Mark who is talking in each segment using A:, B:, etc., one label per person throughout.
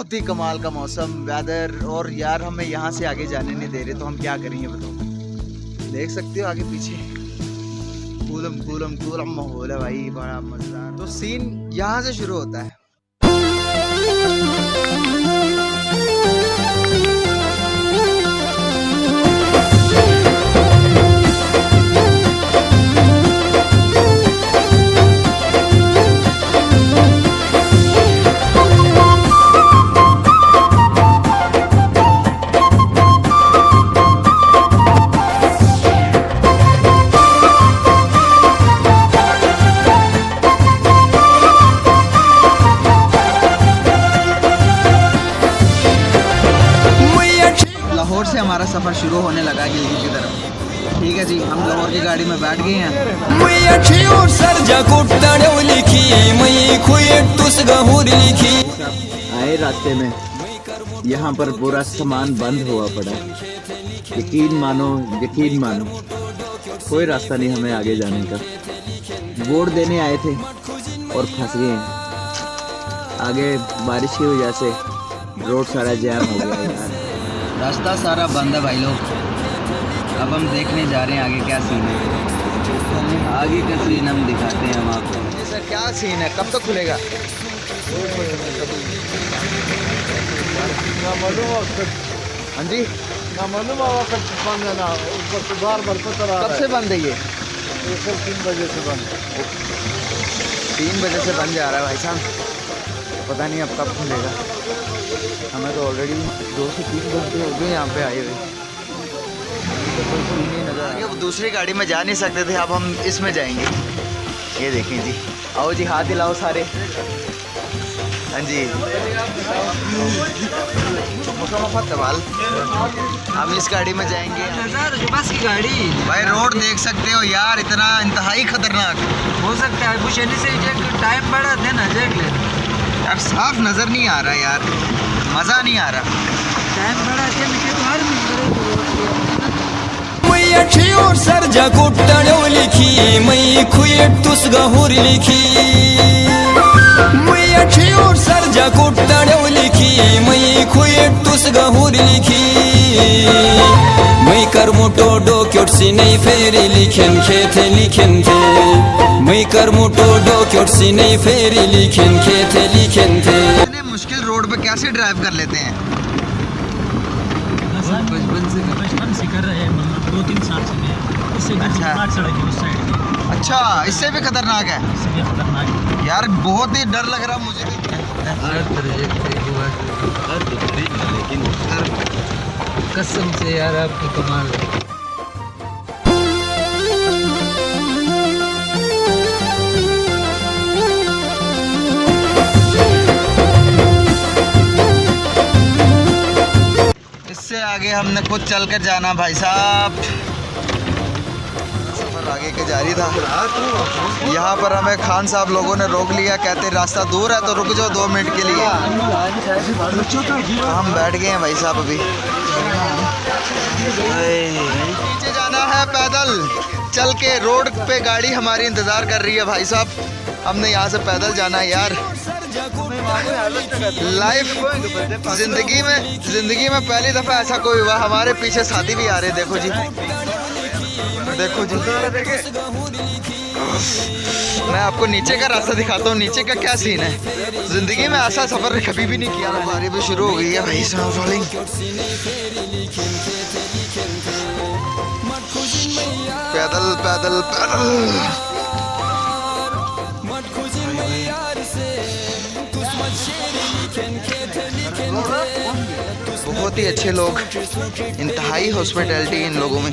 A: बहुत ही कमाल का मौसम, वेदर। और यार हमें यहाँ से आगे जाने नहीं दे रहे, तो हम क्या करेंगे बताओ। देख सकते हो आगे पीछे कूलम कूलम कूलम माहौल है भाई, बड़ा मजेदार। तो सीन यहाँ से शुरू होता है। लाहौर से हमारा सफ़र शुरू होने लगा गिलगित की तरफ। ठीक है जी, हम लाहौर की गाड़ी में बैठ गए हैं। आए रास्ते में यहाँ पर पूरा सामान बंद हुआ पड़ा। यकीन मानो कोई रास्ता नहीं हमें आगे जाने का। वोट देने आए थे और फंस गए हैं। आगे बारिश की वजह से रोड सारा जैम हो गया यार, रास्ता सारा बंद है भाई लोग। अब हम देखने जा रहे हैं आगे क्या सीन है। आगे का सीन हम दिखाते हैं हम आपको। सर क्या सीन है, कब तक खुलेगा? हाँ जी, कब से बंद है ये?
B: 3 बजे से बंद।
A: 3 बजे से बंद जा रहा है भाई साहब। पता नहीं अब कब खुलेगा। हमें तो ऑलरेडी 2 से 3 घंटे हो गए यहाँ पे आए हुए। आगे वो दूसरी गाड़ी में जा नहीं सकते थे, अब हम इसमें जाएंगे। ये देखें जी, आओ जी हाथ हिलाओ सारे। हाँ जी, सवाल हम इस गाड़ी में जाएंगे।
C: बस की गाड़ी
A: भाई रोड देख सकते हो यार, इतना इंतहाई खतरनाक
C: हो सकता है। बुशनी से टाइम बढ़ा थे ना, देख ले
A: यार, साफ नजर नहीं आ रहा यार, मजा नहीं आ रहा।
C: टाइम बढ़ा थे
D: और सरजा कुट्टणो लिखी मई खुएट तुस गहुर लिखी। मई अच्छी और सरजा कुट्टणो लिखी मई खुएट तुस गहुर लिखी। मई कर मुटो डोक्योट सी नहीं फेरी लिखन खेते लिखन थे। मई कर मुटो डोक्योट सी नहीं फेरी लिखन खेते लिखन थे।
A: इतने मुश्किल रोड पे कैसे ड्राइव कर लेते हैं?
C: बचपन से कर रहे हैं, 2-3 साल से। इससे खतरनाक सड़क है उस साइड की।
A: अच्छा, इससे भी खतरनाक है?
C: इससे भी खतरनाक है
A: यार, बहुत ही डर लग रहा मुझे।
C: कसम से यार, आपकी कमाल है।
A: इससे आगे हमने खुद चल कर जाना भाई साहब। सफर आगे के जारी था। यहाँ पर हमें खान साहब लोगों ने रोक लिया, कहते रास्ता दूर है तो रुक जाओ 2 मिनट के लिए। हम बैठ गए हैं भाई साहब। अभी नीचे जाना है पैदल चल के। रोड पे गाड़ी हमारी इंतज़ार कर रही है भाई साहब। हमने यहाँ से पैदल जाना है यार। लाइफ जिंदगी में पहली दफ़ा ऐसा कोई हुआ। हमारे पीछे साथी भी आ रहे, देखो जी, देखो जी। मैं आपको नीचे का रास्ता दिखाता हूँ, नीचे का क्या सीन है। जिंदगी में ऐसा सफर कभी भी नहीं किया। बारी भी शुरू हो गई है भाई स्नोफॉलिंग। पैदल पैदल पैदल। बहुत ही अच्छे लोग, इंतहाई हॉस्पिटैलिटी इन लोगों में।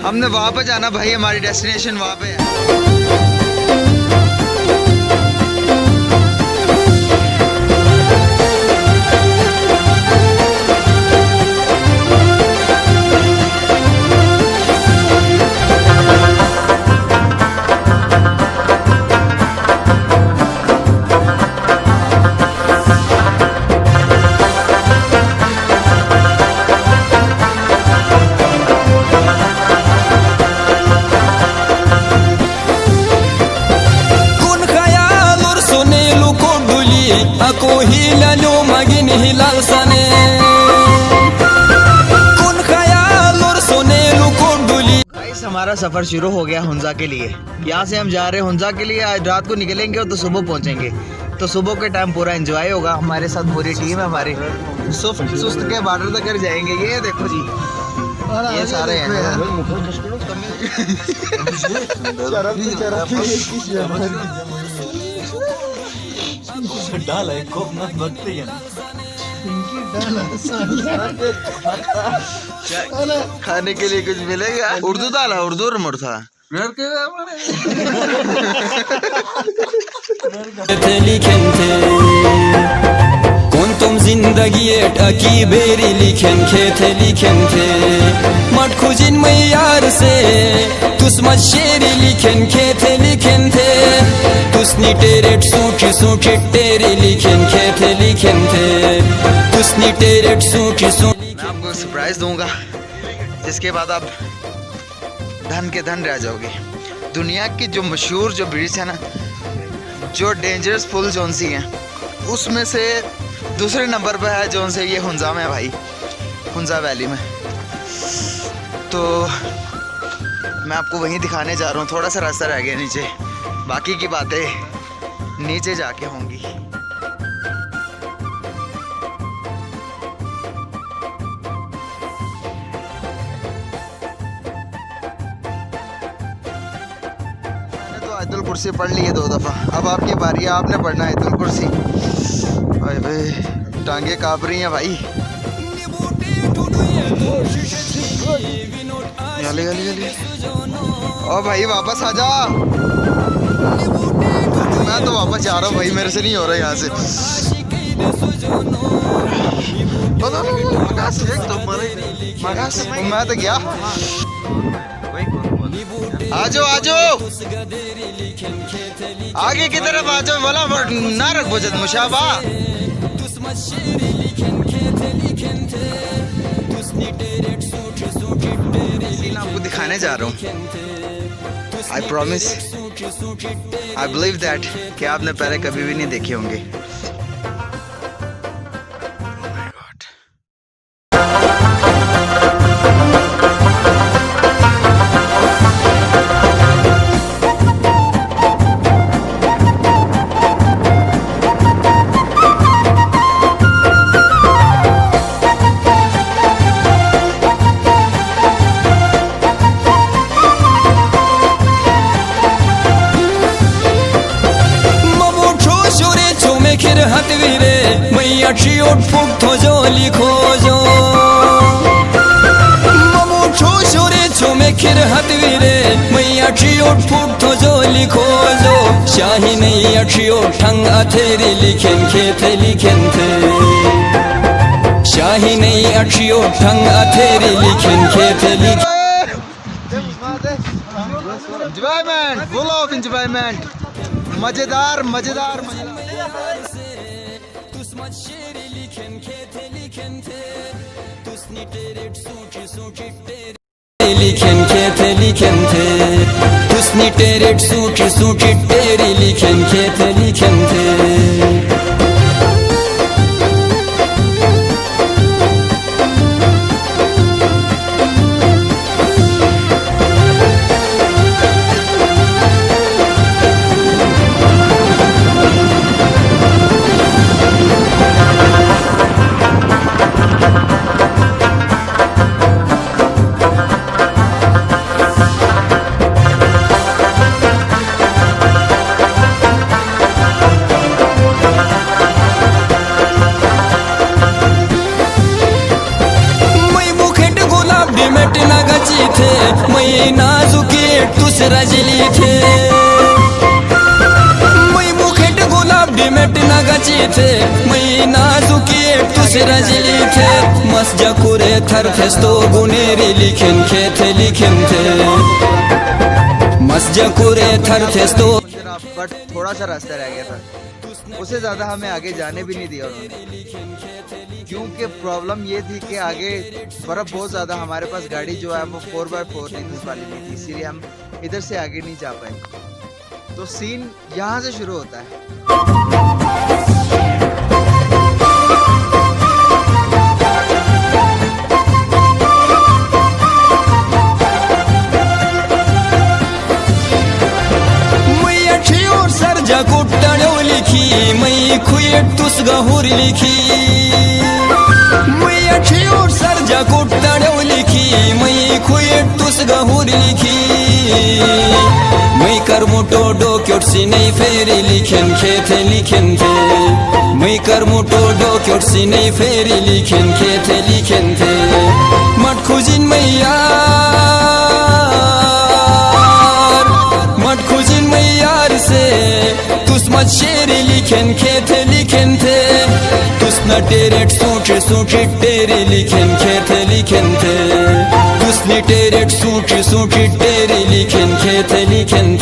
A: हमने वहाँ पे जाना भाई, हमारी डेस्टिनेशन वहाँ पे है।
D: अको हिलालो मगिन हिलाल सने कौन खयाल और सोने लुको डुली।
A: गाइस हमारा सफर शुरू हो गया हुंजा के लिए। यहाँ से हम जा रहे हैं हुंजा के लिए। आज रात को निकलेंगे तो सुबह पहुँचेंगे। तो सुबह के टाइम पूरा एंजॉय होगा। हमारे साथ पूरी टीम है हमारी। सुस्त के बॉर्डर तक कर जाएंगे। ये देखो जी, ये सारे हैं। खाने के लिए कुछ मिलेगा? उर्दू दाल है, उर्दू और था।
D: लिखें थे कौन तुम जिंदगी अकी बेरी लिखें थे लिखें थे मत खुजिन मैं यार से तुस मत शेरी लिखें थे लिखें थे तुसनी टेरेट सूची सूची तेरी लिखें थे लिखें थे तुसनी टेरेट सूची सूची।
A: मैं आपको सरप्राइज दूंगा जिसके बाद आप धन के धन रह जाओगे। दुनिया की जो मशहूर जो ब्रिज है ना, जो डेंजरस पुल जोन सी हैं, उसमें से दूसरे नंबर पर है जोन से ये हुंजा में भाई, हुंजा वैली में। तो मैं आपको वहीं दिखाने जा रहा हूँ। थोड़ा सा रास्ता रह गया नीचे, बाकी की बातें नीचे जाके होंगी। आयतुल कुर्सी पढ़ ली है 2 दफ़ा। अब आपकी बारी है, आपने पढ़ना है आयतुल कुर्सी। भाई टांगे काँप रही हैं भाई। गली गली गली। ओ भाई वापस आ जा। मैं तो वापस जा रहा हूँ भाई, मेरे से नहीं हो रहा यहाँ से। मैं तो गया। आजो आजो आगे की तरफ आजो, वाला ना रख बोझत मुशाबा। आपको दिखाने जा रहा हूँ। I promise, I believe that कि आपने पहले कभी भी नहीं देखे होंगे।
D: हतवीरे मैया चियोट फूक थो जो लिखो जो ममू छो शोरे छो में खिर हतवीरे मैया चियोट फूक थो जो लिखो जो शाही नहीं अठियो ठंग अथेरी लिखें थे लिखें थे शाही नहीं अठियो ठंग अथेरी लिखें थे लिखें।
A: एंजॉयमेंट, फुल ऑफ एंजॉयमेंट, मजेदार मजेदार
D: लिखें थे लिखें थे तुसनी टेरेट सूची सूची तेरी लिखें थे लिखें थे। थे मैं नाजुके तुस रजली थे मैं मुखेट गुलाब डिमेट नगची थे मैं नाजुके तुस रजली थे मस्जा कुरे थर फेस्तो गुनेरी लिखें थे लिखें थे मस्जा कुरे थर फेस्तो।
A: बट थोड़ा सा रास्ता रह गया था, उससे ज़्यादा हमें आगे जाने भी नहीं दिया उन्होंने, क्योंकि प्रॉब्लम ये थी कि आगे बर्फ़ बहुत ज़्यादा, हमारे पास गाड़ी जो है वो 4x4 लीटर्स वाली नहीं थी, इसीलिए हम इधर से आगे नहीं जा पाए। तो सीन यहाँ से शुरू होता है।
D: सर्जा कुट्टाण्यो लिखी मई खुएट तुस गहुर लिखी मई अठियोर सर्जा कुट्टाण्यो लिखी मई खुएट तुस गहुर लिखी मई कर मुटो डोक्योट सिनै फेरि लिखेन खेथे लिखेन थे मई कर मुटो डोक्योट सिनै फेरि लिखेन खेथे लिखेन थे मत खुजिन मैयार से तुस मत शेरी लिखेन खेथे लिखेन थे तुस न टेरेट सूची टेरी लिखेन खेथे लिखेन थे तुस न टेरेट सूची टेरी लिखेन खेथे लिखेन